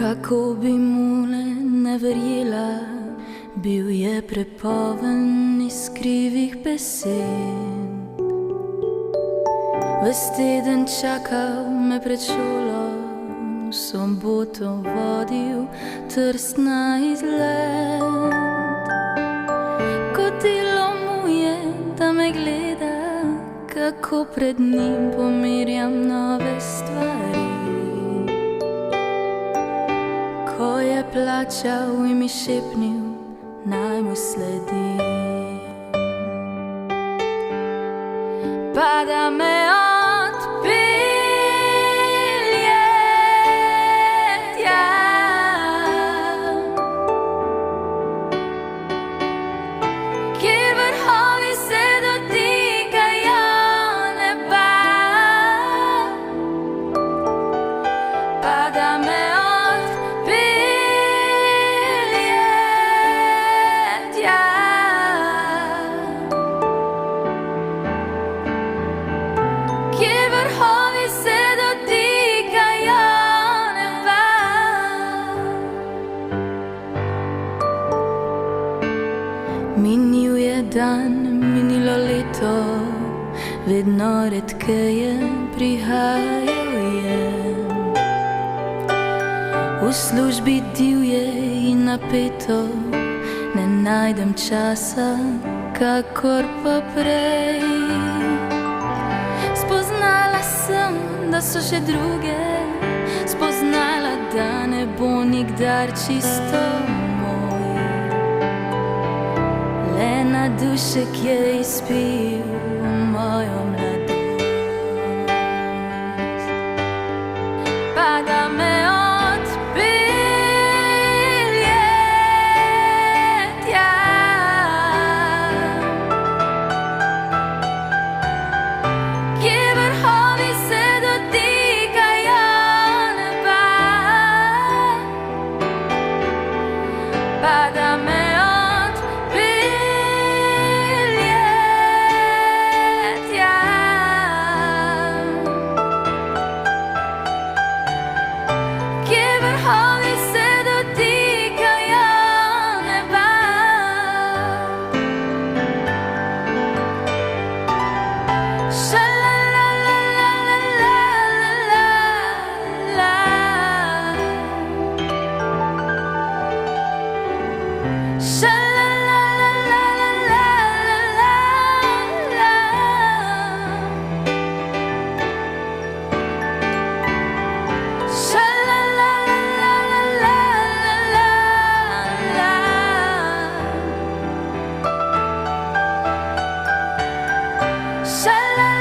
Kako bi mu le ne verjela, bil je prepoln iz krivih besed. Ves teden čakal me pred šolo, v soboto vodil Trst na izlet. Kotilo mu je, da me gleda, kako pred njim pomirjam nove stvari. Ko je plačal in mi šepnil, naj mu sledim, pa da me odpelje tja. Kjer vrhovi se dotikajo neba, pa da me minil je dan, minilo leto, vedno redkeje prihajal je. V službi divje in napeto, ne najdem časa, kakor pa prej. Spoznala sem, da so še druge, spoznala, da ne bo nikdar čisto na dušek je izpil mojo mladost, pa da me odpelje tja. Kjer vrhovi se dotikajo neba, pa da me Sha-la